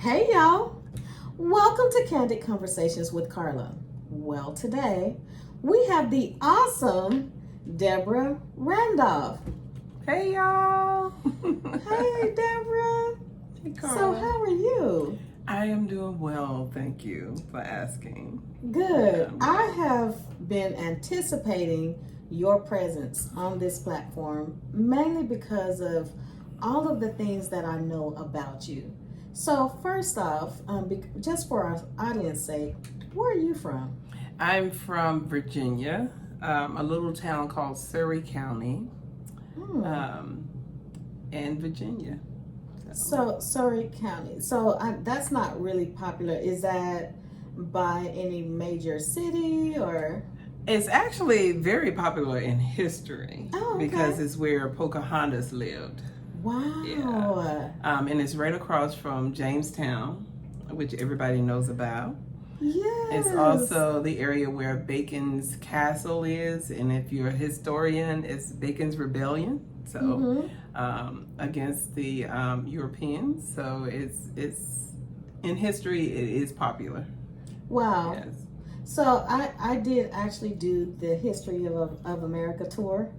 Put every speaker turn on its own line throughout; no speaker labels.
Hey y'all, welcome to Candid Conversations with Carla. Well, today we have the awesome Deborah Randolph.
Hey y'all.
Hey Deborah.
Hey
So,
Carla.
how are you?
I am doing well, thank you for asking.
Good.
Yeah.
I have been anticipating your presence on this platform mainly because of all of the things that I know about you. So, first off, just for our audience sake, where are you from?
I'm from Virginia, a little town called Surrey County, um, in Virginia.
So, Surrey County. So, that's not really popular. Is that by any major city or?
It's actually very popular in history because it's where Pocahontas lived.
Wow.
Yeah. And it's right across from Jamestown, which everybody knows about.
Yes.
It's also the area where Bacon's castle is, and if you're a historian, it's Bacon's rebellion. So against the Europeans. So it's in history, it is popular.
Wow.
Yes.
So I did actually do the History of America tour.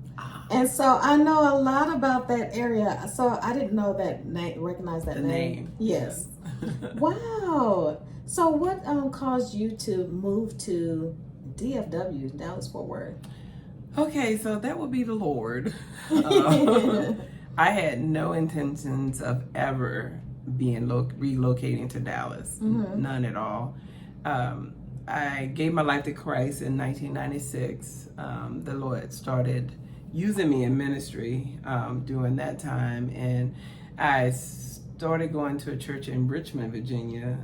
And so I know a lot about that area. So I didn't know that name, recognize that name. Yes. Wow. So what caused you to move to DFW, Dallas Fort Worth?
Okay, so that would be the Lord. I had no intentions of ever being relocating to Dallas, none at all. I gave my life to Christ in 1996. The Lord started using me in ministry during that time, and I started going to a church in Richmond, Virginia.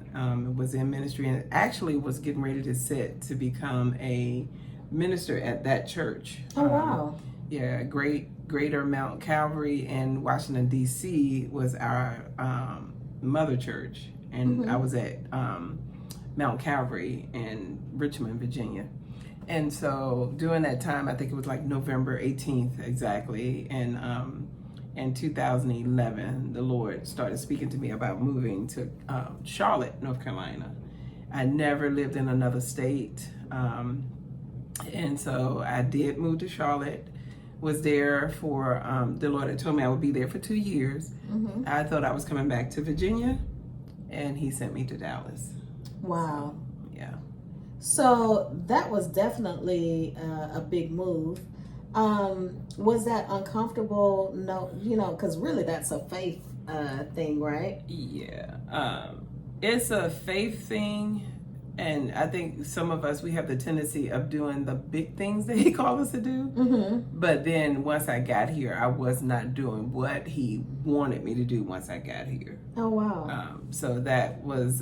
Was in ministry and actually was getting ready to sit to become a minister at that church.
Oh, wow.
Yeah, Greater Mount Calvary in Washington, D.C. was our mother church, and I was at Mount Calvary in Richmond, Virginia. And so during that time, I think it was like November 18th exactly, and in 2011, the Lord started speaking to me about moving to Charlotte, North Carolina. I never lived in another state, and so I did move to Charlotte. Was there for the Lord had told me I would be there for 2 years. I thought I was coming back to Virginia, and He sent me to Dallas.
Wow.
So, yeah.
So that was definitely a big move. Was that uncomfortable? No, because really that's a faith thing, right?
Yeah. It's a faith thing. And I think some of us, we have the tendency of doing the big things that He called us to do. But then once I got here, I was not doing what He wanted me to do once I got here.
Oh, wow.
So that was,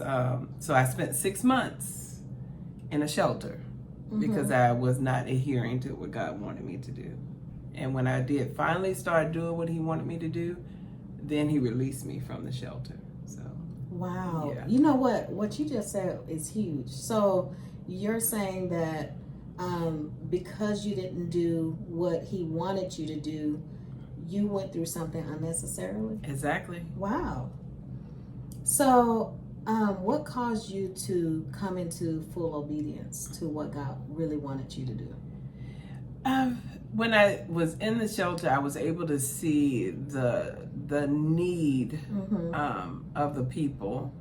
so I spent 6 months in a shelter because I was not adhering to what God wanted me to do. And when I did finally start doing what He wanted me to do, then He released me from the shelter. So.
Wow.
Yeah.
You know what you just said is huge. So you're saying that because you didn't do what He wanted you to do, you went through something unnecessarily?
Exactly.
Wow. So what caused you to come into full obedience to what God really wanted you to do?
When I was in the shelter, I was able to see the need of the people.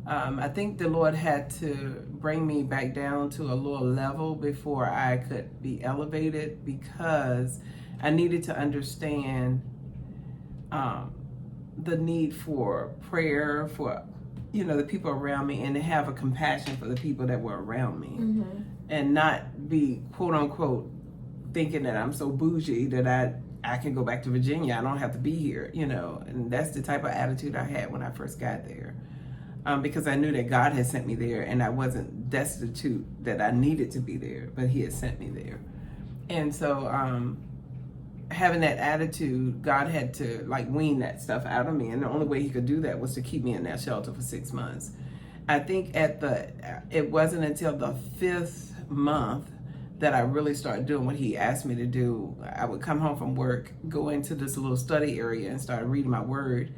I think the Lord had to bring me back down to a lower level before I could be elevated, because I needed to understand the need for prayer for the people around me, and to have a compassion for the people that were around me, and not be quote unquote thinking that I'm so bougie that I can go back to Virginia. I don't have to be here, and that's the type of attitude I had when I first got there, because I knew that God had sent me there, and I wasn't destitute that I needed to be there, but He had sent me there. And so having that attitude, God had to wean that stuff out of me, and the only way He could do that was to keep me in that shelter for 6 months. I think it wasn't until the 5th month that I really started doing what He asked me to do. I would come home from work, go into this little study area and start reading my word.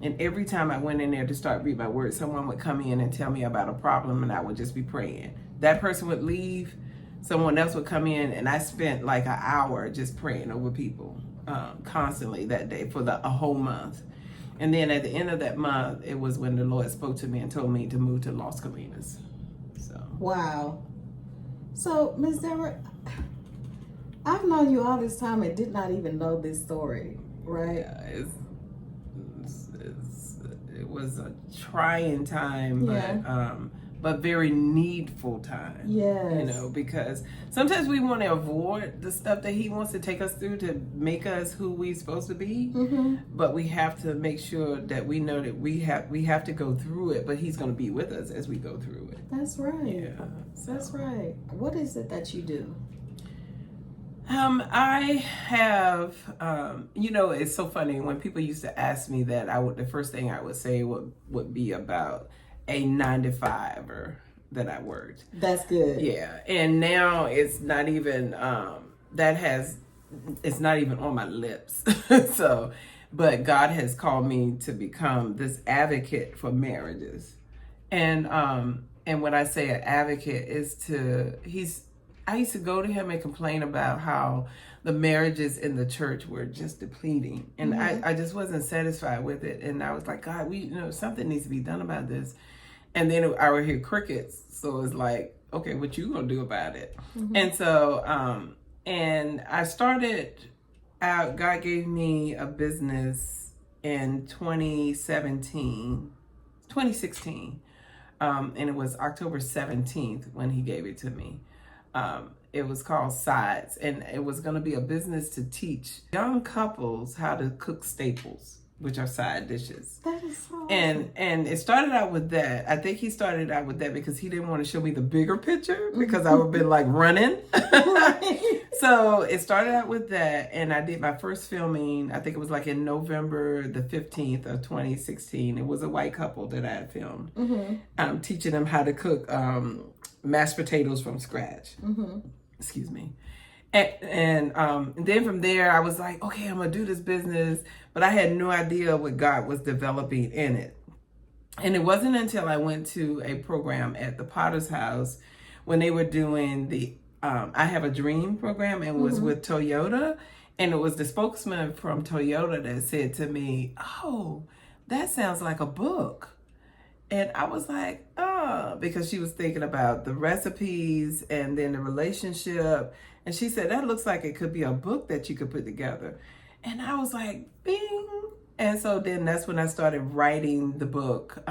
And every time I went in there to start read my word, someone would come in and tell me about a problem, and I would just be praying. That person would leave, someone else would come in, and I spent like an hour just praying over people constantly that day for a whole month. And then at the end of that month, it was when the Lord spoke to me and told me to move to Las Colinas. So
wow. So, Ms. Deborah, I've known you all this time and did not even know this story, right?
Yeah, it was a trying time, but very needful time.
Yes.
You know, because sometimes we want to avoid the stuff that he wants to take us through to make us who we're supposed to be.
Mm-hmm.
But we have to make sure that we know that we have to go through it, but he's going to be with us as we go through it.
That's right.
Yeah.
That's right. What is it that you do?
I have, it's so funny when people used to ask me that. The first thing I would say would be about a 9-to-5 that I worked.
That's good.
Yeah, and now it's not even it's not even on my lips. So, but God has called me to become this advocate for marriages, and when I say an advocate I used to go to him and complain about how the marriages in the church were just depleting. And I just wasn't satisfied with it. And I was like, God, something needs to be done about this. And then I would hear crickets. So it's like, okay, what you gonna do about it? Mm-hmm. And so, and I started out, God gave me a business in 2016. And it was October 17th when he gave it to me. It was called Sides, and it was going to be a business to teach young couples how to cook staples, which are side dishes.
That is so
awesome. And it started out with that. I think he started out with that because he didn't want to show me the bigger picture because I would have been like running. Right. So it started out with that, and I did my first filming. I think it was like in November the 15th of 2016. It was a white couple that I had filmed. Mm-hmm. Teaching them how to cook mashed potatoes from scratch. Mm-hmm. Excuse me. And then from there, I was like, okay, I'm going to do this business. But I had no idea what God was developing in it. And it wasn't until I went to a program at the Potter's House when they were doing the I Have a Dream program, and was with Toyota. And it was the spokesman from Toyota that said to me, oh, that sounds like a book. And I was like, oh, because she was thinking about the recipes and then the relationship. And she said, that looks like it could be a book that you could put together. And I was like, bing. And so then that's when I started writing the book,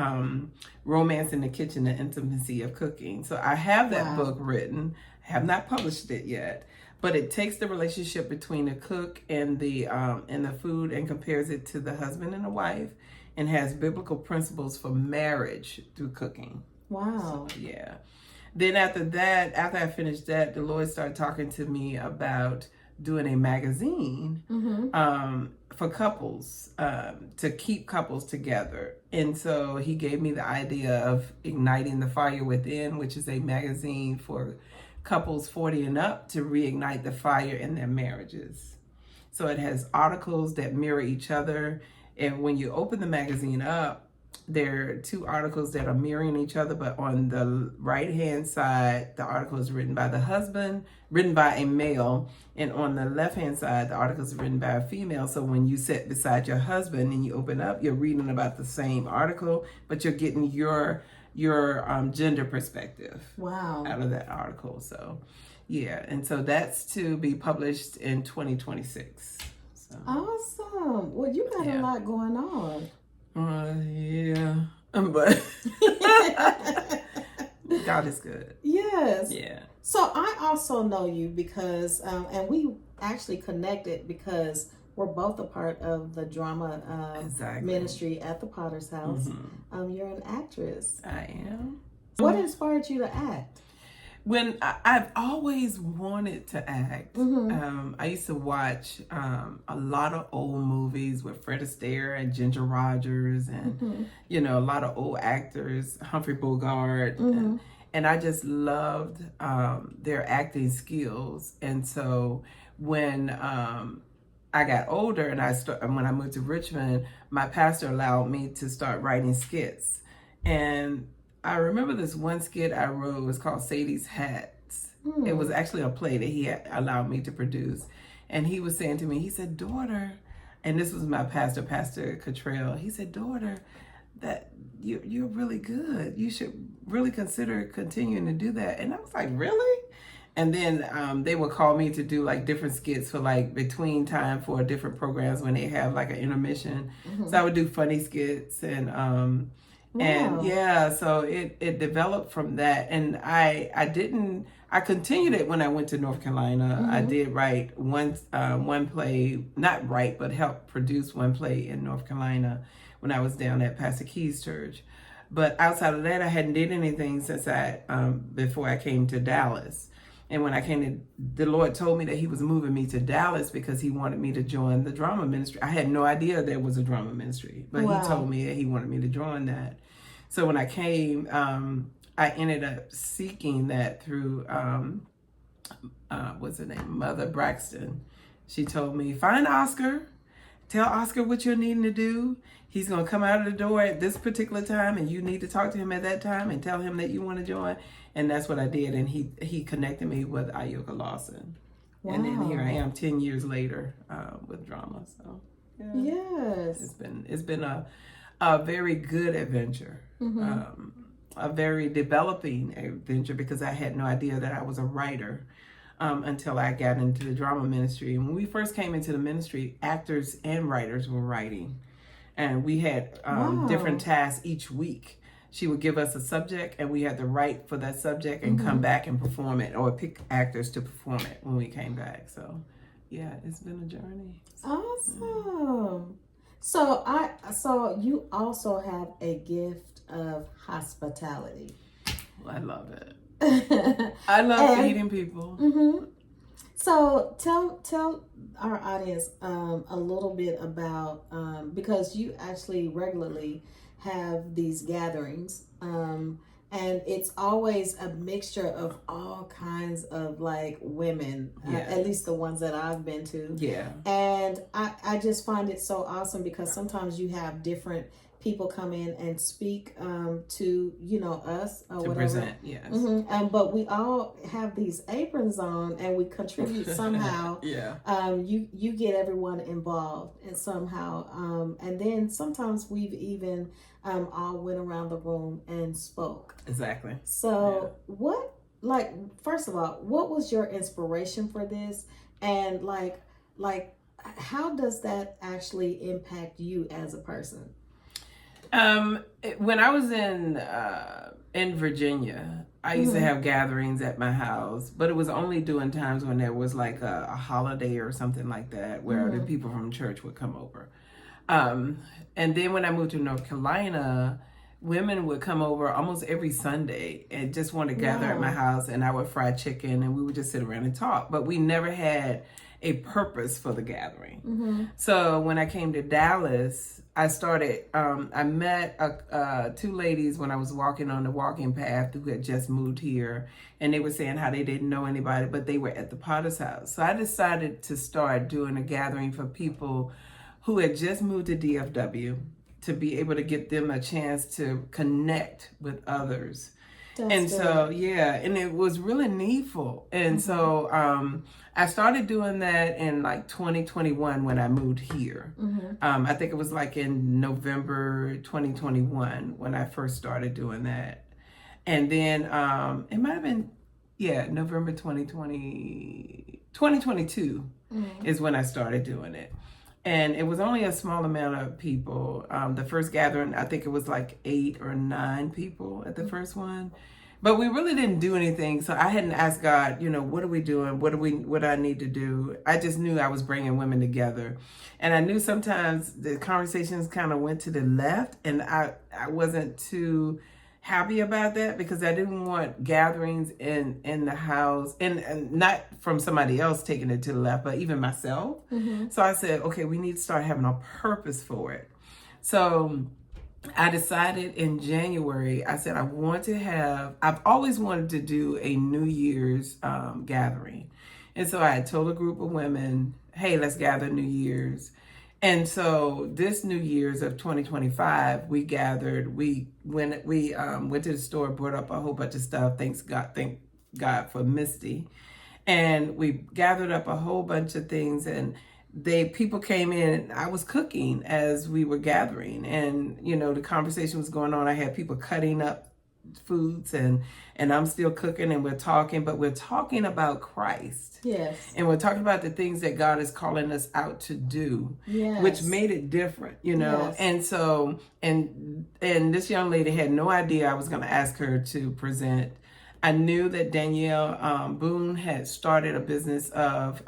Romance in the Kitchen, The Intimacy of Cooking. So I have that book written. I have not published it yet. But it takes the relationship between the cook and the food and compares it to the husband and the wife, and has biblical principles for marriage through cooking.
Wow.
So, yeah. Then after I finished that, the Lord started talking to me about doing a magazine for couples, to keep couples together. And so he gave me the idea of Igniting the Fire Within, which is a magazine for couples 40 and up to reignite the fire in their marriages. So it has articles that mirror each other. And when you open the magazine up, there are two articles that are mirroring each other, but on the right-hand side, the article is written by the husband, written by a male, and on the left-hand side, the article is written by a female. So when you sit beside your husband and you open up, you're reading about the same article, but you're getting your gender perspective out of that article. So, yeah, and so that's to be published in 2026. So.
Awesome. Well, you got a lot going on.
Yeah, but God is good.
Yes.
Yeah.
So I also know you because, and we actually connected because we're both a part of the drama ministry at the Potter's House. Mm-hmm. You're an actress.
I am.
What inspired you to act?
When I've always wanted to act. I used to watch a lot of old movies with Fred Astaire and Ginger Rogers and, a lot of old actors, Humphrey Bogart. And I just loved their acting skills. And so when I got older and when I moved to Richmond, my pastor allowed me to start writing skits. And I remember this one skit I wrote. It was called Sadie's Hats. It was actually a play that he had allowed me to produce. And he was saying to me, he said, daughter, and this was my pastor, Pastor Cottrell. He said, daughter, that you're really good. You should really consider continuing to do that. And I was like, really? And then they would call me to do like different skits for like between time for different programs when they have like an intermission. So I would do funny skits and yeah, so it developed from that. And I continued it when I went to North Carolina. I did write one play, not write, but help produce one play in North Carolina when I was down at Pastor Key's church. But outside of that, I hadn't did anything since before I came to Dallas. And when I came to, the Lord told me that he was moving me to Dallas because he wanted me to join the drama ministry. I had no idea there was a drama ministry, but he told me that he wanted me to join that. So when I came, I ended up seeking that through, what's her name? Mother Braxton. She told me, find Oscar, tell Oscar what you're needing to do. He's going to come out of the door at this particular time, and you need to talk to him at that time and tell him that you want to join. And that's what I did. And he connected me with Ayoka Lawson. Wow. And then here I am 10 years later with drama. So yeah.
Yes.
It's been a very good adventure. A very developing adventure because I had no idea that I was a writer until I got into the drama ministry. And when we first came into the ministry, actors and writers were writing. And we had different tasks each week. She would give us a subject and we had to write for that subject and come back and perform it or pick actors to perform it when we came back. So yeah, it's been a journey.
Awesome. So you also have a gift of hospitality.
Well, I love it. I love feeding people.
So tell our audience a little bit about because you actually regularly have these gatherings and it's always a mixture of all kinds of like women, at least the ones that I've been to. Yeah. And I just find it so awesome because sometimes you have different people come in and speak to, us or to whatever. Present, yes. But we all have these aprons on and we contribute somehow. You get everyone involved and somehow. And then sometimes we've even all went around the room and spoke.
Exactly.
So first of all, what was your inspiration for this? And like how does that actually impact you as a person?
When I was in Virginia, I used to have gatherings at my house, but it was only during times when there was like a holiday or something like that where the people from church would come over. And then when I moved to North Carolina, women would come over almost every Sunday and just want to gather at my house, and I would fry chicken and we would just sit around and talk, but we never had a purpose for the gathering. So when I came to Dallas, I started, I met two ladies when I was walking on the walking path who had just moved here, and they were saying how they didn't know anybody, but they were at the Potter's house. So I decided to start doing a gathering for people who had just moved to DFW to be able to give them a chance to connect with others. And so, and it was really needful. And so I started doing that in like 2021 when I moved here. I think it was like in November 2021 when I first started doing that. And then it might have been, November 2022 is when I started doing it. And it was only a small amount of people. The first gathering, I think it was like 8 or 9 people at the first one. But we really didn't do anything. So I hadn't asked God, what are we doing? What do I need to do? I just knew I was bringing women together. And I knew sometimes the conversations kind of went to the left. And I wasn't too happy about that because I didn't want gatherings in the house and not from somebody else taking it to the left, but even myself. So I said, okay, we need to start having a purpose for it. So I decided in January, I said, I've always wanted to do a New Year's gathering. And so I told a group of women, hey, let's gather New Year's. And so this New Year's of 2025, we gathered. We went to the store, brought up a whole bunch of stuff. Thank God for Misty, and we gathered up a whole bunch of things. And people came in. And I was cooking as we were gathering, and the conversation was going on. I had people cutting up foods, and I'm still cooking, and we're talking about Christ.
Yes.
And we're talking about the things that God is calling us out to do.
Yes.
Which made it different,
Yes.
And so and this young lady had no idea I was going to ask her to present. I knew that Danielle Boone had started a business of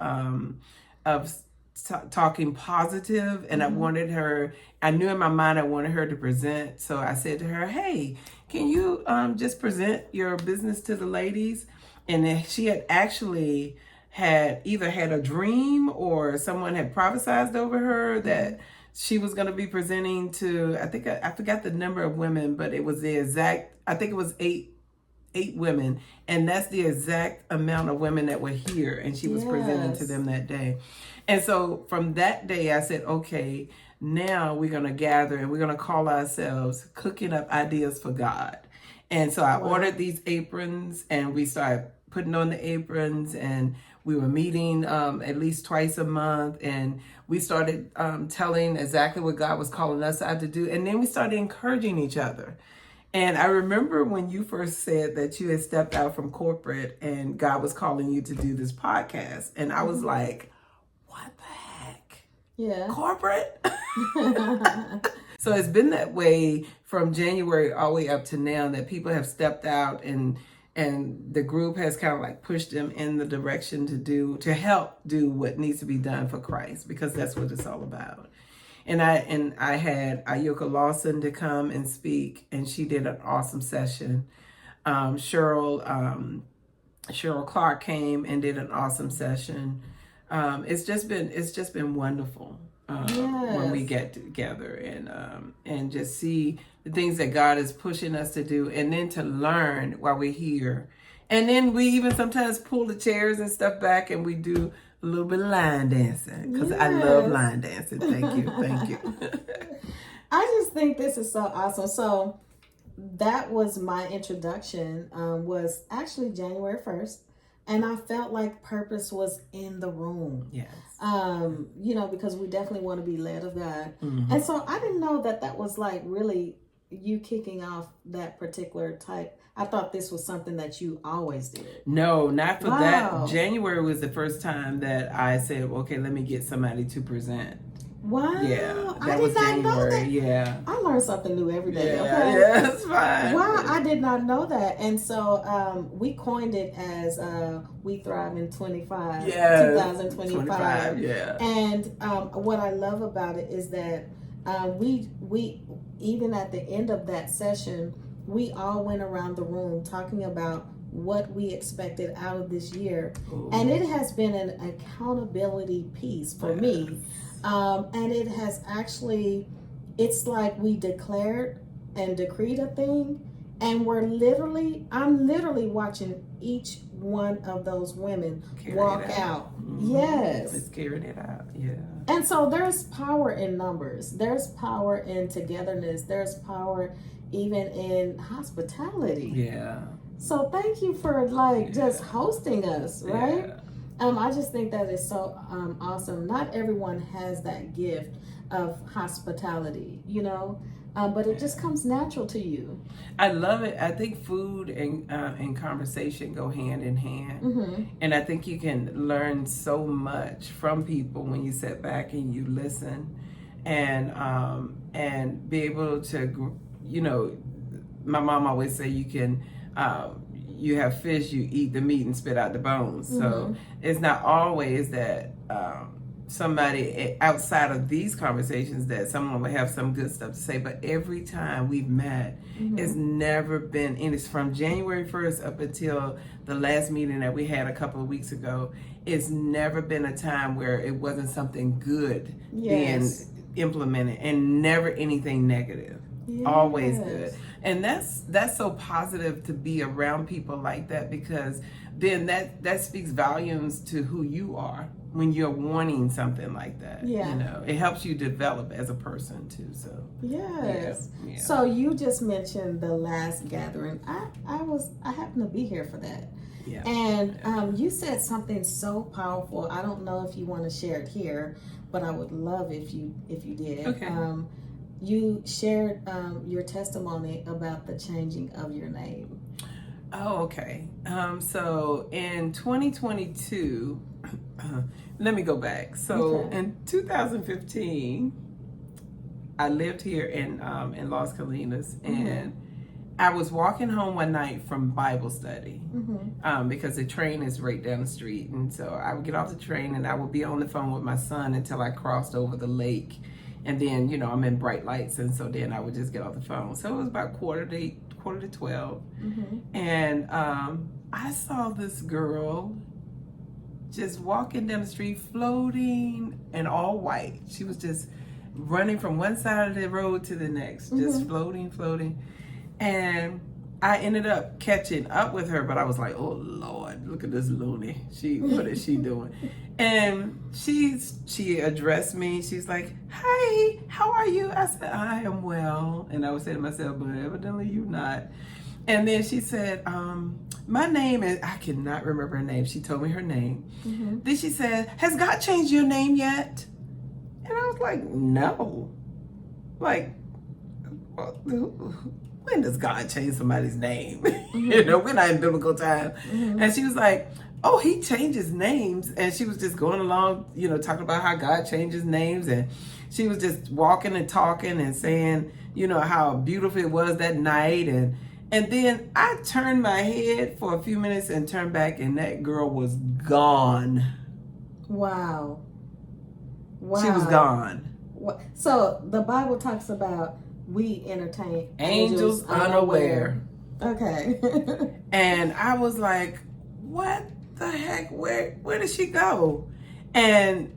talking positive, and I knew in my mind I wanted her to present. So I said to her, hey, can you just present your business to the ladies? And then she had actually either had a dream or someone had prophesied over her that she was going to be presenting to, I forgot the number of women, but it was I think it was eight women, and that's the exact amount of women that were here, and she was presenting to them that day. And so from that day I said, okay, now we're going to gather and we're going to call ourselves Cooking Up Ideas for God. And so I ordered these aprons, and we started putting on the aprons, and we were meeting at least twice a month, and we started telling exactly what God was calling us out to do. And then we started encouraging each other. And I remember when you first said that you had stepped out from corporate and God was calling you to do this podcast. And I was like, what the heck?
Yeah.
Corporate? So it's been that way from January all the way up to now, that people have stepped out, and the group has kind of like pushed them in the direction to help do what needs to be done for Christ, because that's what it's all about. And I had Ayoka Lawson to come and speak, and she did an awesome session. Cheryl Clark came and did an awesome session. It's just been wonderful when we get together and just see the things that God is pushing us to do, and then to learn while we're here. And then we even sometimes pull the chairs and stuff back, and we do a little bit of line dancing, because I love line dancing. Thank you.
I just think this is so awesome. So that was my introduction, was actually January 1st. And I felt like purpose was in the room.
Yes.
Because we definitely want to be led of God.
Mm-hmm.
And so I didn't know that was like really you kicking off that particular type. I thought this was something that you always did.
No, not for that. January was the first time that I said, okay, let me get somebody to present.
Wow.
Yeah,
I did not know that.
Yeah.
I learn something new every day.
Yeah,
okay?
yeah, that's fine.
Wow, I did not know that. And so we coined it as We Thrive in 2025.
Yeah.
And what I love about it is that we even at the end of that session, we all went around the room talking about what we expected out of this year.
Ooh.
And it has been an accountability piece for me. And it has actually, it's like we declared and decreed a thing, and I'm literally watching each one of those women walk out.
Mm-hmm.
Yes.
It's carrying it out. Yeah.
And so there's power in numbers. There's power in togetherness. There's power even in hospitality.
Yeah.
So thank you for just hosting us, right?
Yeah.
I just think that is so awesome. Not everyone has that gift of hospitality, but it just comes natural to you.
I love it. I think food and conversation go hand in hand.
Mm-hmm.
And I think you can learn so much from people when you sit back and you listen, and be able to, my mom always say you can, you have fish, you eat the meat and spit out the bones. Mm-hmm. So it's not always that somebody outside of these conversations that someone would have some good stuff to say, but every time we've met, mm-hmm. it's never been, and it's from January 1st up until the last meeting that we had a couple of weeks ago, it's never been a time where it wasn't something good being implemented, and never anything negative. Yes. Always good. And that's so positive to be around people like that, because then that speaks volumes to who you are. when you're wanting something like that.
Yeah.
You know, it helps you develop as a person too. So
yes.
Yeah.
So you just mentioned the last gathering. I happened to be here for that.
Yeah.
And you said something so powerful. I don't know if you want to share it here, but I would love if you did.
Okay.
You shared your testimony about the changing of your name.
Oh, okay. So in 2022, let me go back. So in 2015, I lived here in Las Colinas, and I was walking home one night from Bible study because the train is right down the street. And so I would get off the train and I would be on the phone with my son until I crossed over the lake. And then, you know, I'm in bright lights. And so then I would just get off the phone. So it was about quarter to 12. And I saw this girl just walking down the street, floating and all white. She was just running from one side of the road to the next, just floating. And I ended up catching up with her, but I was like, oh Lord, look at this loony. What is she doing? And she addressed me. She's like, "Hi, how are you?" I said, "I am well." And I would say to myself, but evidently you're not. And then she said, my name is, I cannot remember her name. She told me her name. Then she said, "Has God changed your name yet?" And I was like, no. Like, when does God change somebody's name? You know, we're not in biblical time. And she was like, "Oh, he changes names." And she was just going along, you know, talking about how God changes names. And she was just walking and talking and saying, you know, how beautiful it was that night. And then I turned my head for a few minutes and turned back, and that girl was gone.
Wow.
She was gone.
So the Bible talks about we entertain
angels unaware.
Okay.
And I was like, what the heck? Where did she go? And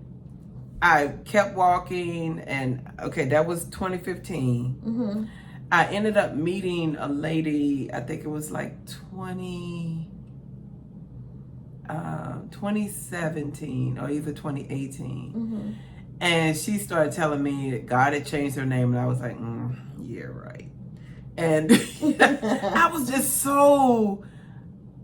I kept walking, and okay, that was 2015. I ended up meeting a lady, I think it was like 2017 or either 2018. And she started telling me that God had changed her name, and I was like, yeah, right. And I was just so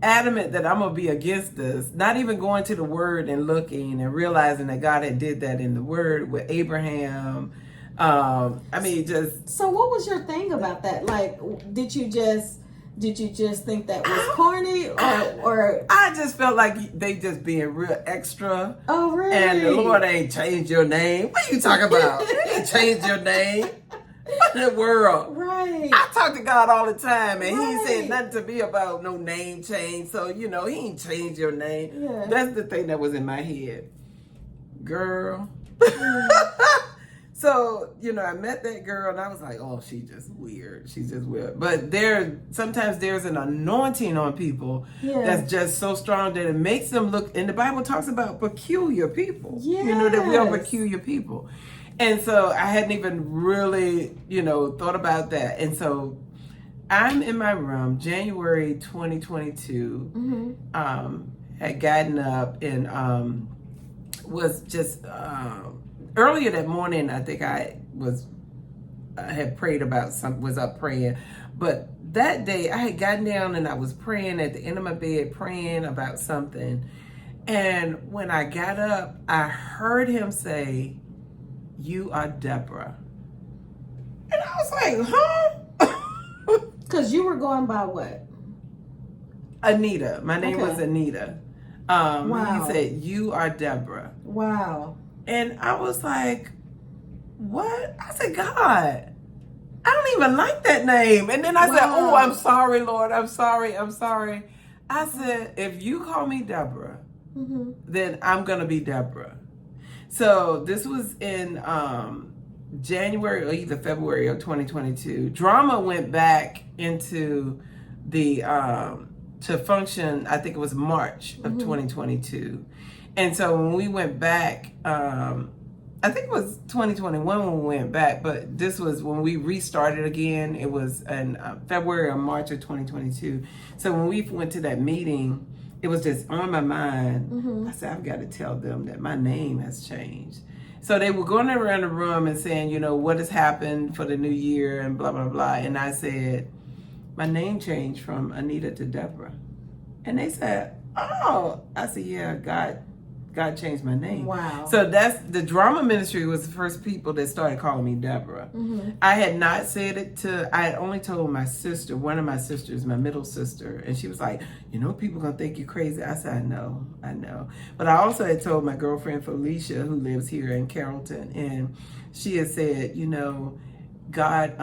adamant that I'm gonna be against this, not even going to the word and looking and realizing that God had did that in the word with Abraham. I mean, just.
So what was your thing about that? Like, did you just think that was corny, or
I just felt like they just being real extra.
Oh, really?
And the Lord ain't changed your name. What are you talking about? He ain't changed your name. What in the world?
Right.
I talk to God all the time, and He ain't said nothing to me about no name change. So, you know, He ain't changed your name.
Yeah.
That's the thing that was in my head. Girl. So, you know, I met that girl, and I was like, oh, she's just weird. She's just weird. But sometimes there's an anointing on people that's just so strong that it makes them look, and the Bible talks about peculiar people.
Yes.
You know, that we are peculiar people. And so I hadn't even really, you know, thought about that. And so I'm in my room, January 2022, had gotten up and was just... earlier that morning, I think I had prayed about something, was up praying. But that day, I had gotten down and I was praying at the end of my bed, praying about something. And when I got up, I heard him say, "You are Deborah." And I was like, huh?
Because you were going by what?
Anita. My name was Anita.
Wow.
He said, "You are Deborah."
Wow.
And I was like, what? I said, God, I don't even like that name. And then I said, oh, I'm sorry, Lord. I'm sorry. I said, if you call me Deborah, then I'm going to be Deborah. So this was in January or either February of 2022. Drama went back into the, to function, I think it was March of 2022. And so when we went back, I think it was 2021 when we went back, but this was when we restarted again. It was in February or March of 2022. So when we went to that meeting, it was just on my mind. I said, I've got to tell them that my name has changed. So they were going around the room and saying, you know, what has happened for the new year and blah, blah, blah. And I said, my name changed from Anita to Deborah. And they said, oh. I said, yeah, God changed my name.
Wow.
So that's the drama ministry was the first people that started calling me Deborah. I had not said it I had only told my sister, one of my sisters, my middle sister, and she was like, you know, people gonna think you're crazy. I said, I know. But I also had told my girlfriend Felicia, who lives here in Carrollton, and she had said, you know, God,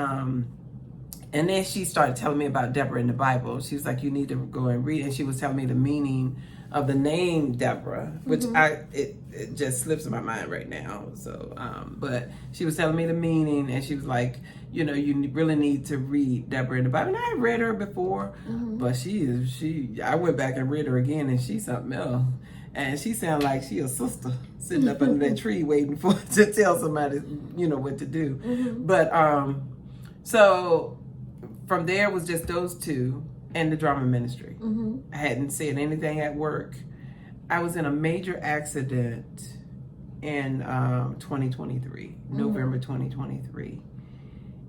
and then she started telling me about Deborah in the Bible. She was like, you need to go and read. And she was telling me the meaning of the name Deborah, which it just slips in my mind right now. So, but she was telling me the meaning, and she was like, you know, you really need to read Deborah in the Bible. And I had read her before, but I went back and read her again, and she's something else. And she sounded like she a sister sitting up under that tree waiting to tell somebody, you know, what to do. But so from there it was just those two and the drama ministry. I hadn't said anything at work. I was in a major accident in 2023, November 2023.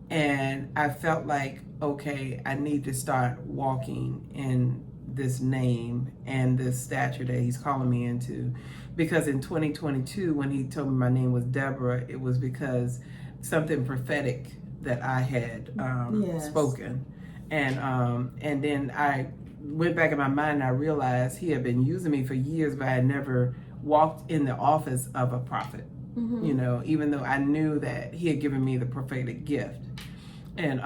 And I felt like, okay, I need to start walking in this name and this stature that he's calling me into. Because in 2022, when he told me my name was Deborah, it was because something prophetic that I had spoken. And then I went back in my mind and I realized he had been using me for years, but I had never walked in the office of a prophet, you know, even though I knew that he had given me the prophetic gift. And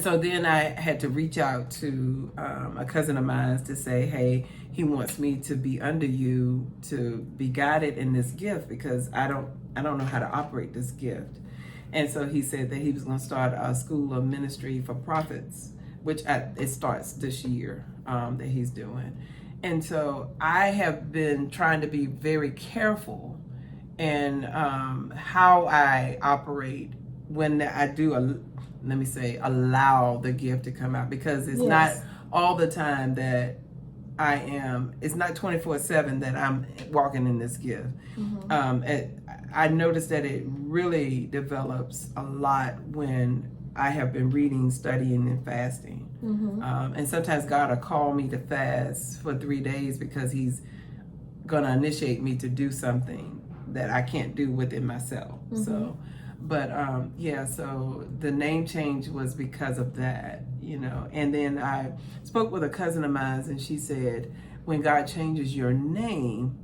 so then I had to reach out to a cousin of mine to say, hey, he wants me to be under you to be guided in this gift because I don't know how to operate this gift. And so he said that he was going to start a school of ministry for prophets, which it starts this year that he's doing. And so I have been trying to be very careful in how I operate when I do, allow the gift to come out, because it's not all the time that it's not 24/7 that I'm walking in this gift. I noticed that it really develops a lot when I have been reading, studying, and fasting. And sometimes God will call me to fast for 3 days because he's going to initiate me to do something that I can't do within myself. So, but so the name change was because of that, you know. And then I spoke with a cousin of mine, and she said, when God changes your name,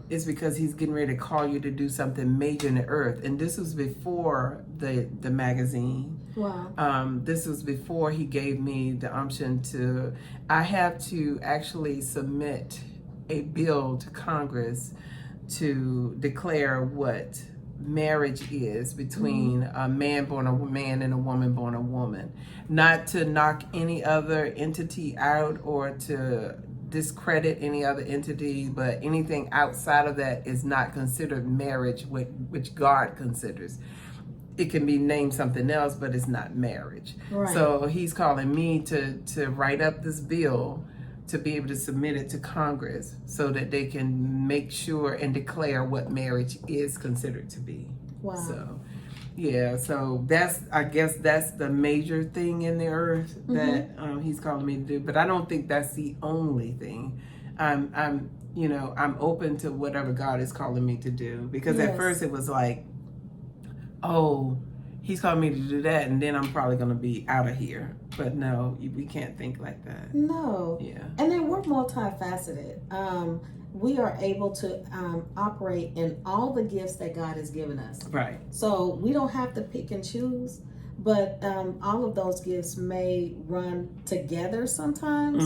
it's because he's getting ready to call you to do something major in the earth. And this was before the magazine.
Wow.
This was before he gave me the option I have to actually submit a bill to Congress to declare what marriage is between a man born a man and a woman born a woman. Not to knock any other entity out or to discredit any other entity, but anything outside of that is not considered marriage, which God considers. It can be named something else, but it's not marriage.
Right.
So he's calling me to write up this bill to be able to submit it to Congress so that they can make sure and declare what marriage is considered to be.
Wow.
So, yeah, so I guess that's the major thing in the earth that he's calling me to do. But I don't think that's the only thing. I'm open to whatever God is calling me to do. Because at first it was like, oh, he's calling me to do that, and then I'm probably going to be out of here. But no, we can't think like that.
No.
Yeah.
And then we're multifaceted. We are able to operate in all the gifts that God has given us.
Right.
So we don't have to pick and choose, but all of those gifts may run together sometimes,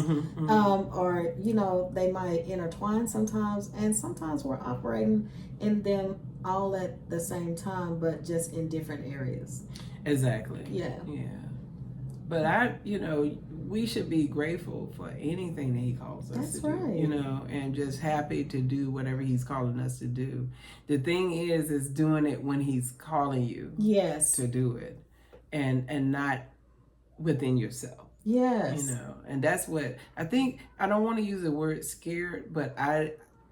or, you know, they might intertwine sometimes, and sometimes we're operating in them all at the same time, but just in different areas.
Exactly.
Yeah.
But we should be grateful for anything that he calls us to do, you know, and just happy to do whatever he's calling us to do. The thing is doing it when he's calling you to do it, and not within yourself.
Yes.
You know, and that's what I think. I don't want to use the word scared, but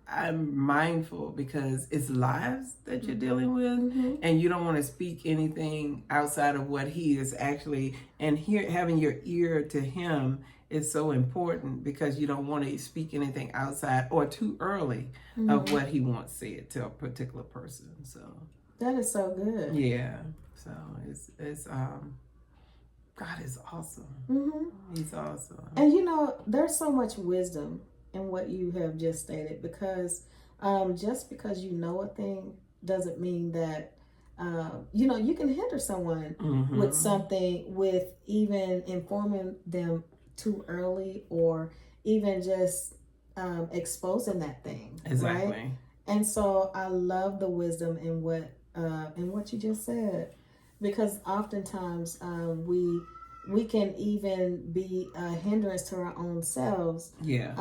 I'm mindful because it's lives that you're dealing with, and you don't want to speak anything outside of what he is actually. And here, having your ear to him is so important because you don't want to speak anything outside or too early of what he wants said to a particular person. So
that is so good.
Yeah. So it's God is awesome. He's awesome.
And you know, there's so much wisdom in what you have just stated, because just because you know a thing doesn't mean that you know, you can hinder someone with something, with even informing them too early, or even just exposing that thing.
Exactly.
Right? And so I love the wisdom in what you just said, because oftentimes we can even be a hindrance to our own selves.
Yeah.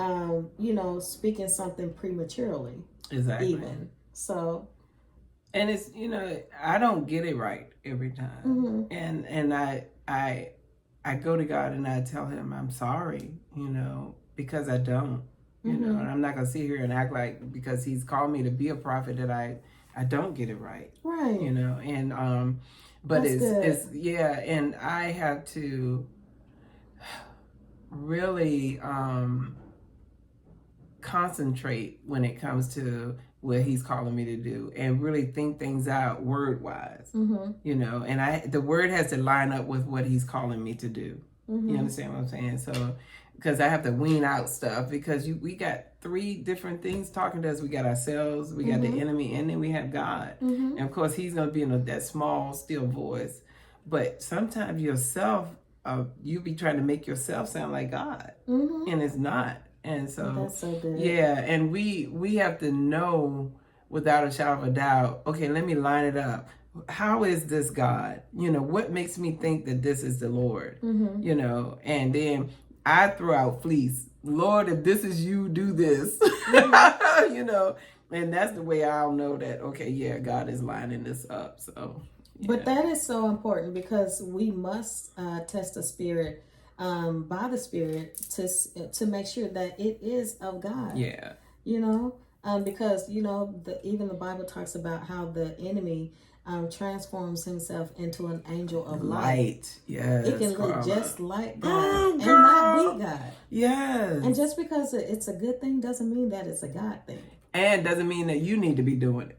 You know, speaking something prematurely.
Exactly.
Even so.
And it's, you know, I don't get it right every time, and I go to God and I tell him I'm sorry, you know, because I don't, you know, and I'm not gonna sit here and act like because he's called me to be a prophet that I don't get it right.
Right.
You know, and but
That's
it's yeah, and I have to really concentrate when it comes to what he's calling me to do, and really think things out word wise. You know, and the word has to line up with what he's calling me to do. You understand what I'm saying? So because I have to wean out stuff, because we got three different things talking to us. We got ourselves, we got the enemy, and then we have God. And of course he's going to be in that small still voice, but sometimes yourself, you be trying to make yourself sound like God, and it's not. And so,
that's so good.
Yeah, and we have to know without a shadow of a doubt, okay, let me line it up. How is this God? You know, what makes me think that this is the Lord? You know, and then I throw out fleece. Lord, if this is you, do this. You know, and that's the way I'll know that, okay, yeah, God is lining this up. So, yeah.
But that is so important, because we must test the spirit by the Spirit to make sure that it is of God.
Yeah.
You know, because you know even the Bible talks about how the enemy transforms himself into an angel of light.
Yes.
It can look just like God and not be God.
Yes.
And just because it's a good thing doesn't mean that it's a God thing.
And doesn't mean that you need to be doing it.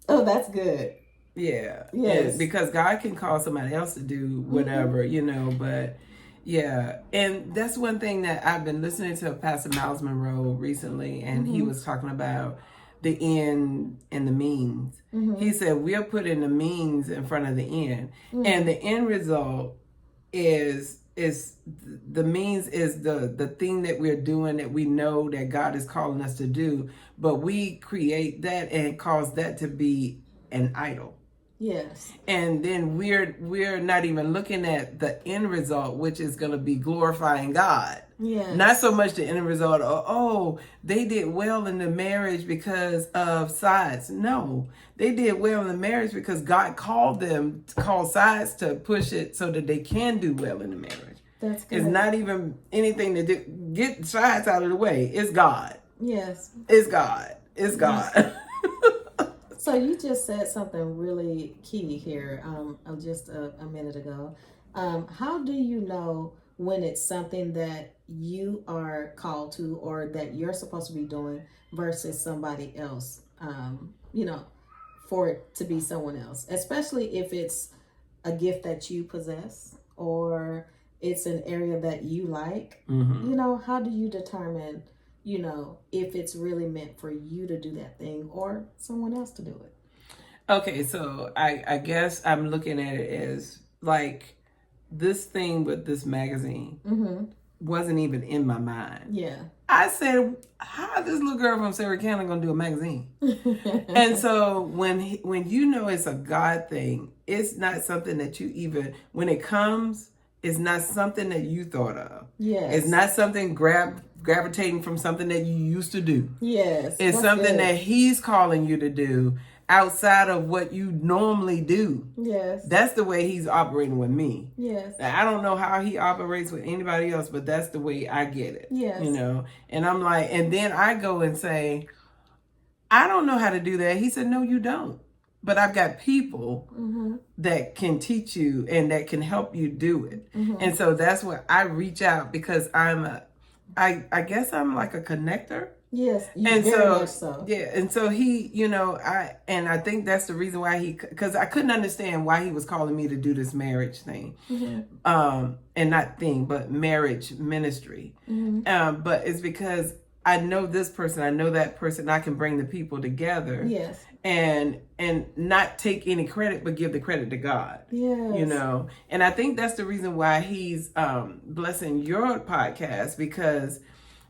Oh, that's good.
Yeah.
Yes.
Because God can call somebody else to do whatever, you know, but yeah. And that's one thing that I've been listening to Pastor Miles Monroe recently, and he was talking about the end and the means. He said we're putting the means in front of the end, and the end result is the means is the thing that we're doing that we know that God is calling us to do, but we create that and cause that to be an idol.
Yes.
And then we're not even looking at the end result, which is going to be glorifying God.
Yeah.
Not so much the end result of, oh, they did well in the marriage because of sides. No, they did well in the marriage because God called sides to push it so that they can do well in the marriage.
That's good.
It's not even anything to do. Get sides out of the way. It's God.
Yes.
It's God. It's God.
So you just said something really key here just a minute ago. How do you know when it's something that you are called to or that you're supposed to be doing versus somebody else, you know, for it to be someone else, especially if it's a gift that you possess or it's an area that you like? You know, how do you determine, you know, if it's really meant for you to do that thing or someone else to do it?
Okay, so I guess I'm looking at it as like this thing with this magazine wasn't even in my mind.
Yeah.
I said, how is this little girl from Sarah Cannon gonna do a magazine? And so when you know it's a God thing, it's not something that you even, when it comes, it's not something that you thought of.
Yes.
It's not something gravitating from something that you used to do.
Yes.
It's something that he's calling you to do. outside of what you normally do.
Yes.
That's the way he's operating with me.
Yes.
I don't know how he operates with anybody else, but that's the way I get it.
Yes.
You know, and I'm like, and then I go and say, I don't know how to do that. He said, no, you don't. But I've got people that can teach you and that can help you do it. And so that's what I reach out, because I guess I'm like a connector.
Yes,
and
very much so.
Yeah, and so he, you know, I think that's the reason why because I couldn't understand why he was calling me to do this marriage thing, and not thing, but marriage ministry. But it's because I know this person, I know that person, I can bring the people together.
Yes.
And not take any credit, but give the credit to God.
Yes.
You know, and I think that's the reason why he's blessing your podcast, because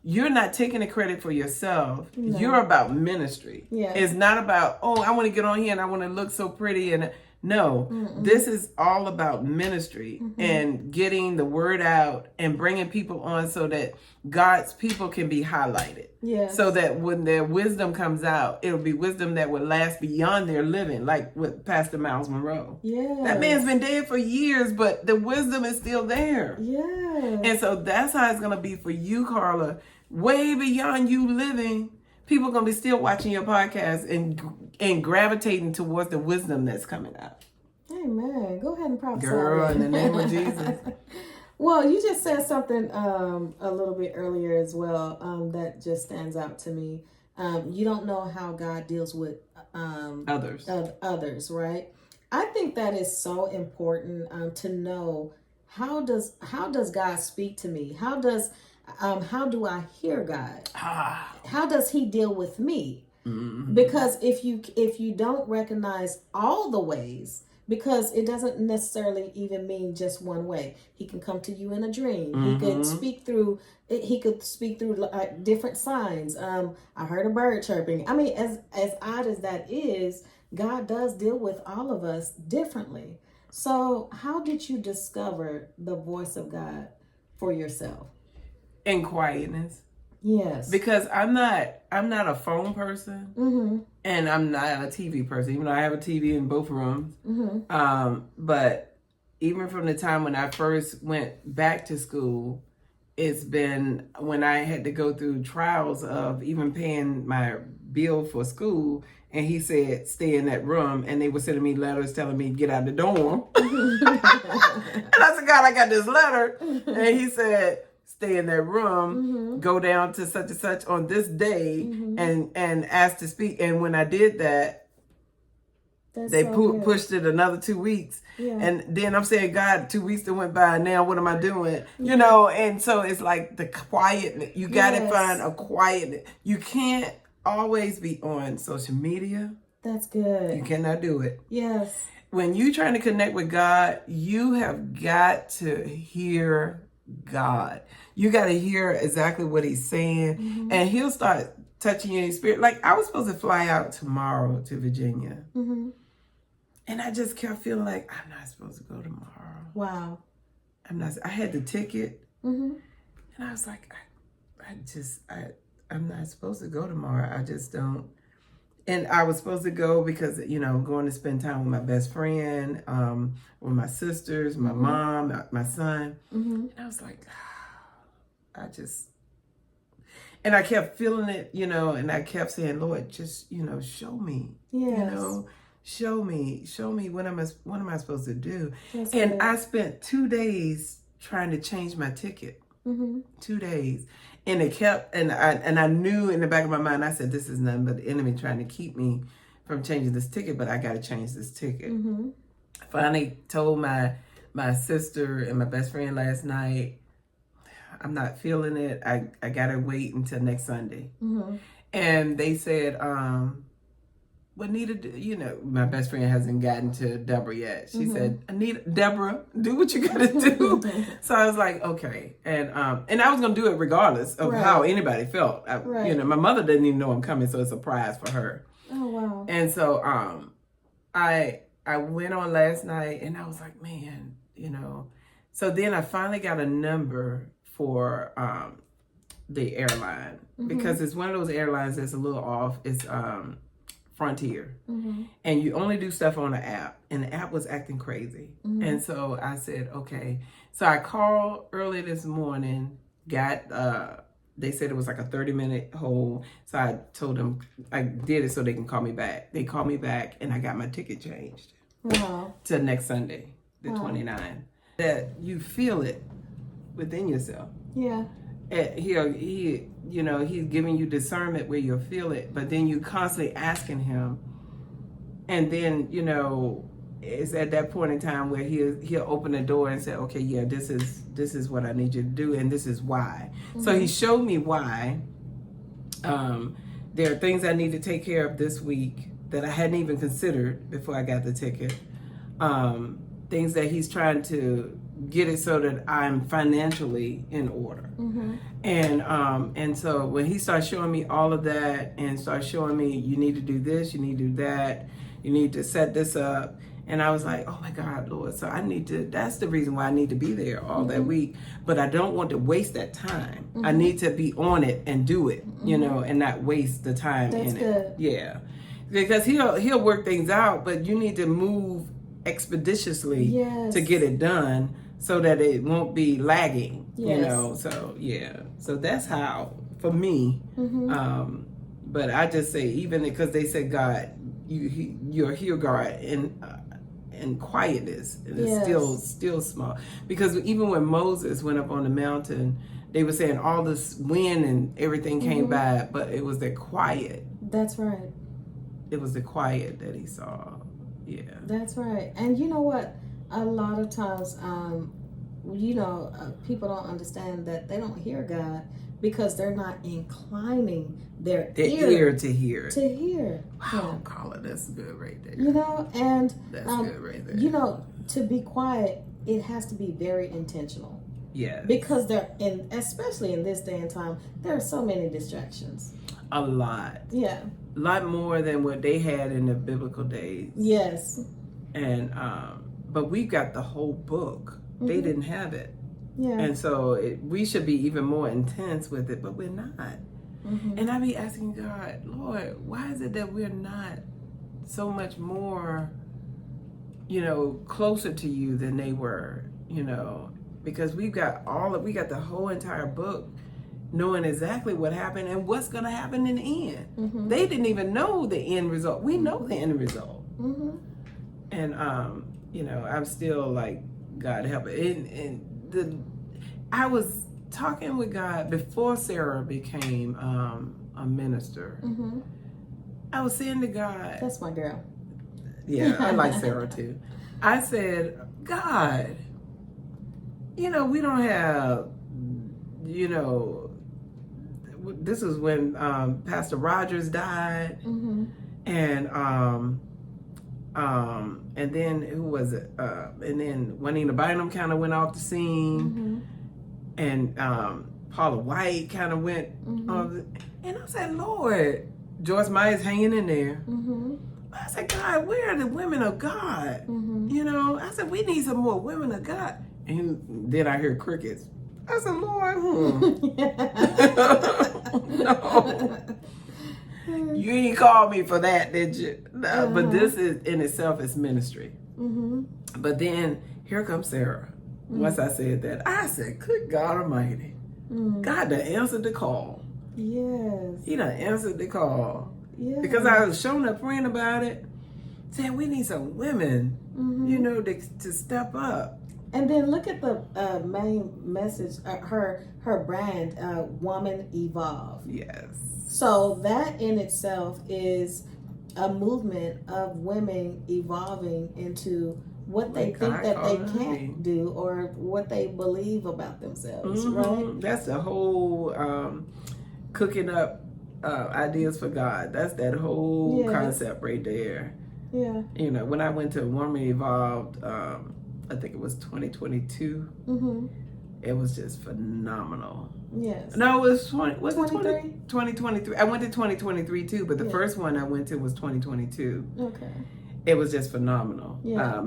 you're not taking the credit for yourself. No. You're about ministry. Yes. It's not about, oh, I want to get on here and I want to look so pretty. And no, this is all about ministry and getting the word out and bringing people on so that God's people can be highlighted. Yes. So that when their wisdom comes out, it'll be wisdom that will last beyond their living, like with Pastor Miles Monroe. Yeah. That man's been dead for years, but the wisdom is still there. Yeah. And so that's how it's going to be for you, Carla. Way beyond you living, people are going to be still watching your podcast and gravitating towards the wisdom that's coming out.
Amen. Go ahead and prophesy.
Girl, in the name of Jesus.
Well, you just said something a little bit earlier as well that just stands out to me. You don't know how God deals with others, right? I think that is so important to know how does God speak to me? How do I hear God? How does he deal with me? Because if you don't recognize all the ways, because it doesn't necessarily even mean just one way. He can come to you in a dream. He could speak through different signs. I heard a bird chirping. I mean, as odd as that is, God does deal with all of us differently. So how did you discover the voice of God for yourself?
In quietness.
Yes.
Because I'm not a phone person, and I'm not a TV person, even though I have a TV in both rooms. But even from the time when I first went back to school, it's been when I had to go through trials of even paying my bill for school, and he said, stay in that room, and they were sending me letters telling me, get out of the dorm. And I said, God, I got this letter. And he said, stay in that room, go down to such and such on this day, and ask to speak. And when I did that, they pushed it another 2 weeks. Yeah. And then I'm saying, God, 2 weeks that went by, now what am I doing? You know, and so it's like the quiet. You got to find a quiet. You can't always be on social media.
That's good.
You cannot do it.
Yes.
When you're trying to connect with God, you have got to hear God. You got to hear exactly what he's saying, and he'll start touching you in your spirit. Like, I was supposed to fly out tomorrow to Virginia, and I just kept feeling like, I'm not supposed to go tomorrow.
Wow.
I had the ticket, and I was like, I'm not supposed to go tomorrow. I just don't. And I was supposed to go because, you know, going to spend time with my best friend, with my sisters, my mom, my son. And I was like, and I kept feeling it, you know, and I kept saying, Lord, just, you know, show me, you know, show me what am I supposed to do? That's and good. I spent 2 days trying to change my ticket, 2 days. And it kept, and I knew in the back of my mind, I said, this is nothing but the enemy trying to keep me from changing this ticket, but I got to change this ticket. I finally told my sister and my best friend last night, I'm not feeling it. I got to wait until next Sunday. And they said, what needed, you know, my best friend hasn't gotten to Deborah yet. She said, Deborah, do what you got to do. So I was like, okay. And I was going to do it regardless of how anybody felt. You know, my mother didn't even know I'm coming, so it's a surprise for her.
Oh, wow.
And so I went on last night, and I was like, man, you know. So then I finally got a number for the airline, because it's one of those airlines that's a little off. It's Frontier. And you only do stuff on the app. And the app was acting crazy. And so I said, okay. So I called early this morning, they said it was like a 30-minute hold. So I told them I did it so they can call me back. They called me back and I got my ticket changed.
Wow.
To next Sunday, the 29th. That you feel it within yourself.
Yeah.
And he's giving you discernment where you'll feel it, but then you constantly asking him, and then it's at that point in time where he'll open the door and say, okay, yeah, this is what I need you to do, and this is why. So he showed me why. There are things I need to take care of this week that I hadn't even considered before I got the ticket. Things that he's trying to get it so that I'm financially in order. And so when he starts showing me all of that and starts showing me, you need to do this, you need to do that, you need to set this up. And I was like, oh my God, Lord. So that's the reason why I need to be there all that week. But I don't want to waste that time. I need to be on it and do it, and not waste the time in it.
Good.
Yeah. Because he'll work things out, but you need to move expeditiously to get it done so that it won't be lagging, so so that's how for me. But I just say, even because they said, God, you're here, God, in quietness, and it's still small. Because even when Moses went up on the mountain, they were saying all this wind and everything came by, but it was the quiet.
That's right.
It was the quiet that he saw. Yeah.
That's right. And you know what? A lot of times, people don't understand that they don't hear God because they're not inclining their ear
to hear.
To hear.
Wow, Carla, that's good right there.
And
that's good right there.
To be quiet, it has to be very intentional.
Yeah.
Because especially in this day and time, there are so many distractions.
A lot.
Yeah.
A lot more than what they had in the biblical days.
Yes.
And but we got the whole book. They didn't have it.
Yeah.
And so we should be even more intense with it, but we're not. And I be asking God, Lord, why is it that we're not so much more, closer to you than they were, because we got the whole entire book, knowing exactly what happened and what's going to happen in the end. They didn't even know the end result. We know the end result. And, I'm still like, God help it. I was talking with God before Sarah became a minister. I was saying to God,
that's my girl.
Yeah, I like Sarah too. I said, God, we don't have, this is when Pastor Rogers died, and then who was it? And then Juanita Bynum kind of went off the scene, and Paula White kind of went off. And I said, Lord, Joyce Meyer's hanging in there. I said, God, where are the women of God? I said, we need some more women of God. And then I hear crickets. I said, Lord, no. You ain't called me for that, did you? No, but this is in itself is ministry. But then here comes Sarah. Once I said that, I said, good God Almighty. God done answered the call.
Yes.
He done answered the call.
Yes.
Because I was showing a friend about it, saying we need some women, to step up.
And then look at the main message, her brand, Woman Evolve.
Yes.
So that in itself is a movement of women evolving into what they think that they can't do or what they believe about themselves, right?
That's the whole cooking up ideas for God. That's that whole concept right there.
Yeah.
When I went to Woman Evolved, I think it was 2022. It was just phenomenal.
Yes.
No, it was 2023.
23?
I went to 2023 too, but the first one I went to was 2022.
Okay.
It was just phenomenal.
Yeah.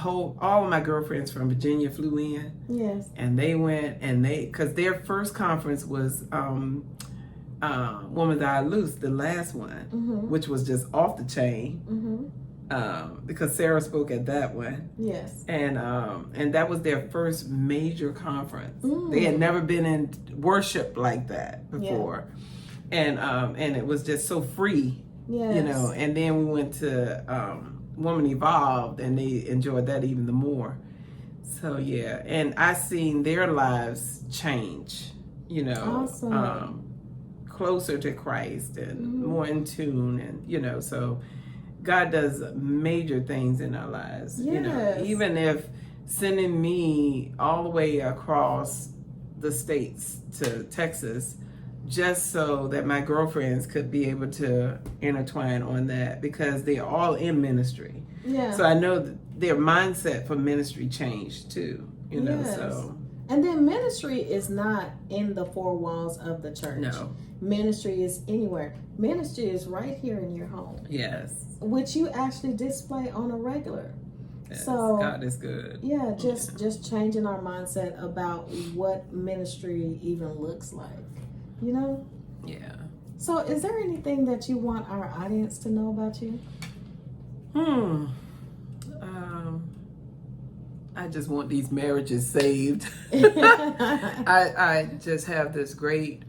All of my girlfriends from Virginia flew in.
Yes.
And they went, because their first conference was Woman That I Loose, the last one, which was just off the chain, because Sarah spoke at that one.
Yes.
And that was their first major conference. They had never been in worship like that before. Yeah. And it was just so free. Yes. You know, and then we went to Woman Evolved, and they enjoyed that even the more. So yeah, and I seen their lives change, you know. Awesome. Closer to Christ and more in tune, and you know, so God does major things in our lives. Yes. You know, even if sending me all the way across the states to Texas, just so that my girlfriends could be able to intertwine on that, because they're all in ministry. Yeah. So I know that their mindset for ministry changed too, you know. Yes. So.
And then ministry is not in the four walls of the church. No. Ministry is anywhere. Ministry is right here in your home. Yes. Which you actually display on a regular.
Yes. So God is good.
Yeah, just changing our mindset about what ministry even looks like. You know? Yeah. So is there anything that you want our audience to know about you?
I just want these marriages saved. I just have this great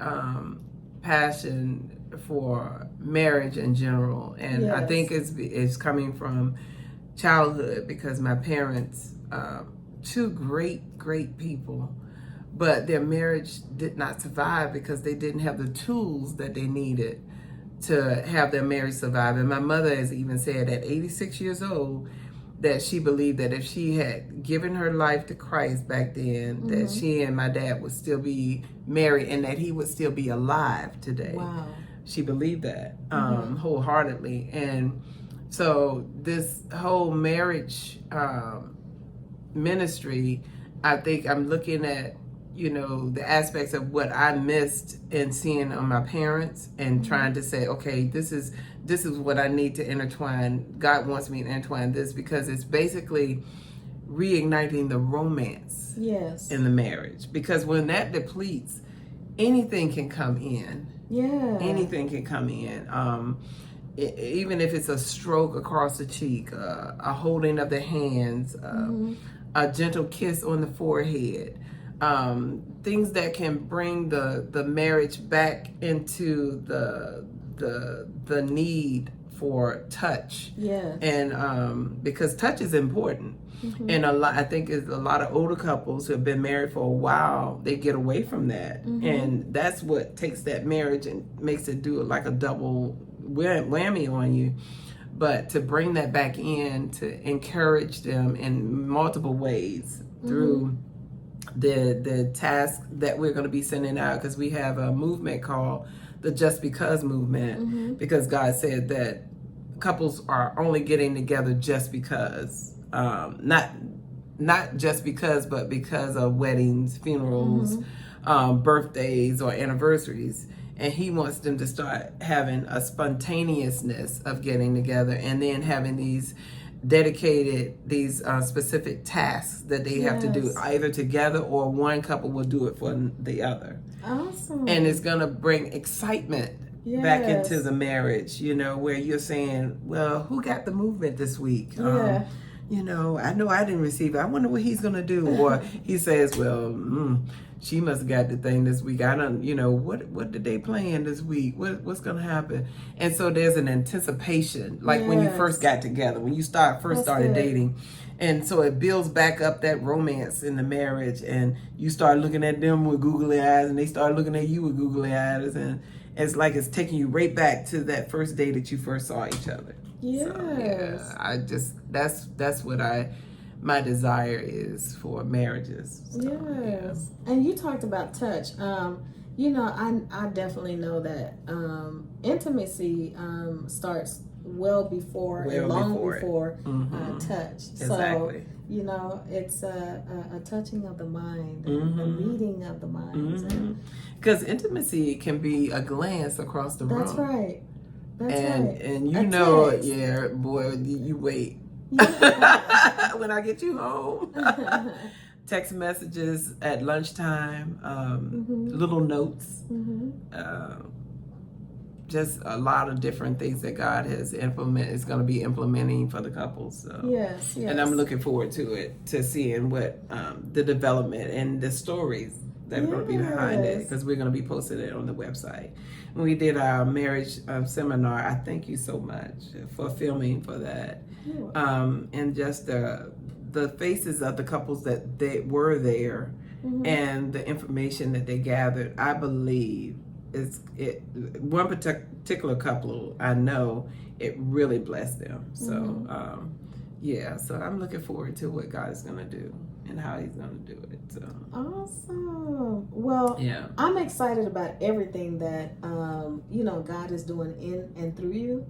passion for marriage in general, and yes. I think it's coming from childhood, because my parents, two great people, but their marriage did not survive because they didn't have the tools that they needed to have their marriage survive. And my mother has even said at 86 years old that she believed that if she had given her life to Christ back then, that she and my dad would still be married and that he would still be alive today. Wow. She believed that wholeheartedly. And so this whole marriage ministry, I think I'm looking at, you know, the aspects of what I missed in seeing on my parents and trying to say, okay, this is what I need to intertwine. God wants me to intertwine this, because it's basically reigniting the romance in the marriage. Because when that depletes, anything can come in. Yeah. Anything can come in. Even if it's a stroke across the cheek, a holding of the hands, a gentle kiss on the forehead. Things that can bring the marriage back into the need for touch. Yes. And because touch is important. And I think a lot of older couples who have been married for a while, they get away from that. And that's what takes that marriage and makes it do like a double whammy on you. But to bring that back in, to encourage them in multiple ways through the task that we're going to be sending out, because we have a movement called the Just Because movement, because God said that couples are only getting together just because, not just because, but because of weddings, funerals, birthdays, or anniversaries. And he wants them to start having a spontaneousness of getting together, and then having these dedicated, these specific tasks that they have to do either together, or one couple will do it for the other. Awesome. And it's going to bring excitement back into the marriage, you know, where you're saying, well, who got the movement this week? You know I didn't receive it. I wonder what he's going to do. Or he says, well, she must have got the thing this week. I don't, you know, what did they plan this week? What's going to happen? And so there's an anticipation, like when you first got together, when you started dating. And so it builds back up that romance in the marriage, and you start looking at them with googly eyes, and they start looking at you with googly eyes, and it's like it's taking you right back to that first day that you first saw each other. Yes. So, yeah, I just, that's what my desire is for marriages. So,
yes. And you talked about touch. You know, I definitely know that intimacy starts long before touch. Exactly. So, you know, it's a touching of the mind, and a meeting of the minds.
Because intimacy can be a glance across the room.
That's right.
And you know, yeah, boy, you wait. Yeah. When I get you home. Text messages at lunchtime, little notes. just a lot of different things that God is going to be implementing for the couples. So.
Yes.
And I'm looking forward to it, to seeing what the development and the stories that are going to be behind it, because we're going to be posting it on the website. When we did our marriage seminar, I thank you so much for filming for that, and just the faces of the couples that they were there, and the information that they gathered. I believe one particular couple I know, it really blessed them. So so I'm looking forward to what God is going to do and how he's going to do it. So
awesome. Well, I'm excited about everything that God is doing in and through you.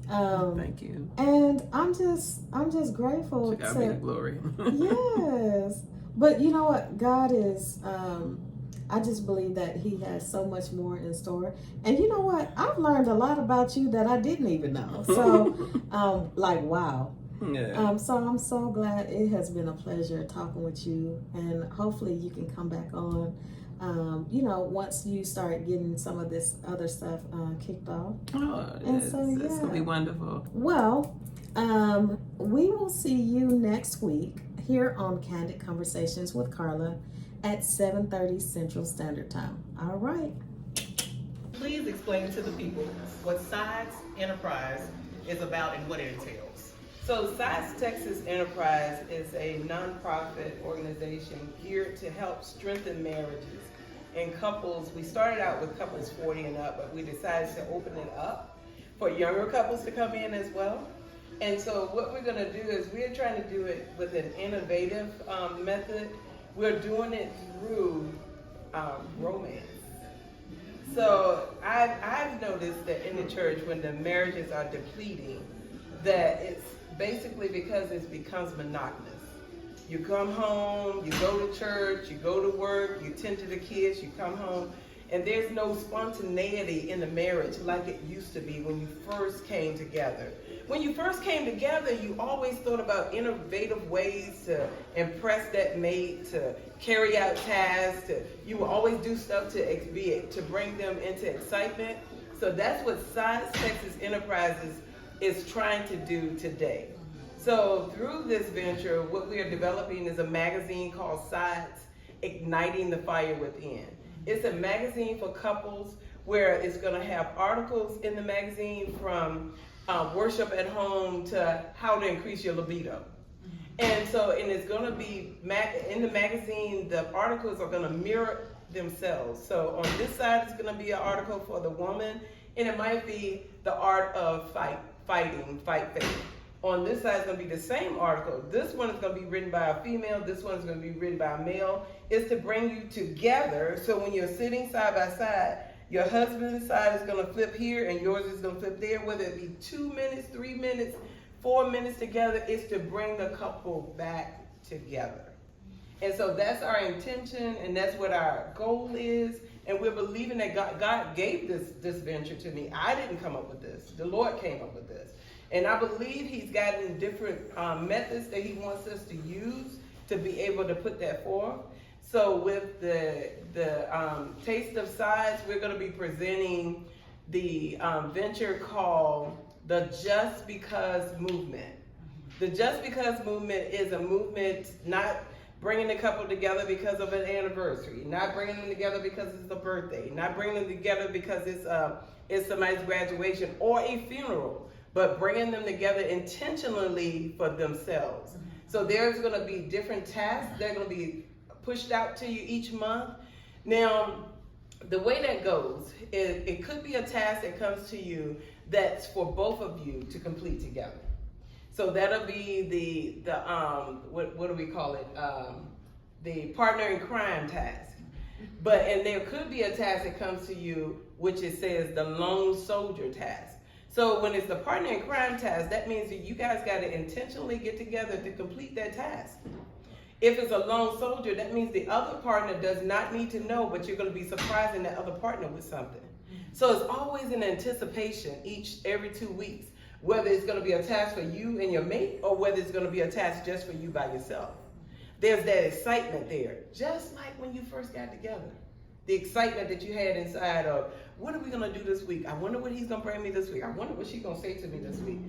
Thank you.
And I'm just grateful.
To God be the glory.
Yes. But you know what? God is I just believe that he has so much more in store. And you know what? I've learned a lot about you that I didn't even know. So wow.
Yeah.
So I'm so glad. It has been a pleasure talking with you, and hopefully you can come back on once you start getting some of this other stuff kicked off.
It's gonna be wonderful.
Well, we will see you next week here on Candid Conversations with Carla at 7:30 Central Standard Time. All right.
Please explain to the people what Sides Enterprise is about and what it entails.
So Sides Texas Enterprise is a nonprofit organization geared to help strengthen marriages and couples. We started out with couples 40 and up, but we decided to open it up for younger couples to come in as well. And so what we're going to do is we're trying to do it with an innovative method. We're doing it through romance. So I've noticed that in the church, when the marriages are depleting, that it's basically because it becomes monotonous. You come home, you go to church, you go to work, you tend to the kids, you come home, and there's no spontaneity in the marriage like it used to be when you first came together. When you first came together, you always thought about innovative ways to impress that mate, to carry out tasks. You will always do stuff to bring them into excitement. So that's what Sides Texas Enterprises is trying to do today. So through this venture, what we are developing is a magazine called Sides, Igniting the Fire Within. It's a magazine for couples where it's going to have articles in the magazine from worship at home to how to increase your libido. And it's going to be, in the magazine, the articles are going to mirror themselves. So on this side, it's going to be an article for the woman, and it might be the art of fight faith. On this side, it's going to be the same article. This one is going to be written by a female. This one is going to be written by a male. It's to bring you together, so when you're sitting side by side, your husband's side is going to flip here and yours is going to flip there, whether it be 2 minutes, 3 minutes, 4 minutes together. It's to bring the couple back together. And so that's our intention, and that's what our goal is. And we're believing that God gave this venture to me. I didn't come up with this. The Lord came up with this. And I believe he's gotten different methods that he wants us to use to be able to put that forth. So with the Taste of Sides, we're going to be presenting the venture called the Just Because Movement. The Just Because Movement is a movement not bringing the couple together because of an anniversary, not bringing them together because it's a birthday, not bringing them together because it's somebody's graduation or a funeral, but bringing them together intentionally for themselves. So there's going to be different tasks that are going to be pushed out to you each month. Now, the way that goes is it could be a task that comes to you that's for both of you to complete together. So that'll be the what do we call it? The partner in crime task. And there could be a task that comes to you, which it says the lone soldier task. So when it's the partner in crime task, that means that you guys got to intentionally get together to complete that task. If it's a lone soldier, that means the other partner does not need to know, but you're going to be surprising that other partner with something. So it's always an anticipation every 2 weeks, whether it's going to be a task for you and your mate or whether it's going to be a task just for you by yourself. There's that excitement there, just like when you first got together. The excitement that you had inside of, what are we going to do this week? I wonder what he's going to bring me this week. I wonder what she's going to say to me this week.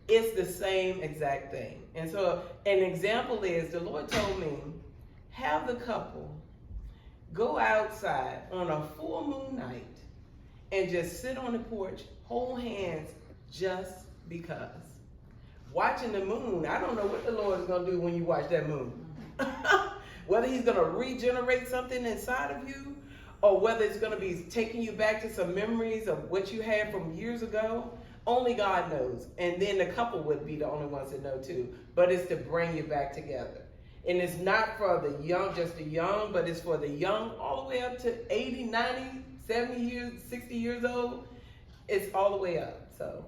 It's the same exact thing. And so an example is, the Lord told me, have the couple go outside on a full moon night and just sit on the porch, hold hands, just because. Watching the moon, I don't know what the Lord is going to do when you watch that moon. Whether he's going to regenerate something inside of you, or whether it's going to be taking you back to some memories of what you had from years ago, only God knows. And then the couple would be the only ones that know too. But it's to bring you back together. And it's not for the young, just the young, but it's for the young all the way up to 80, 90, 70 years, 60 years old. It's all the way up, so.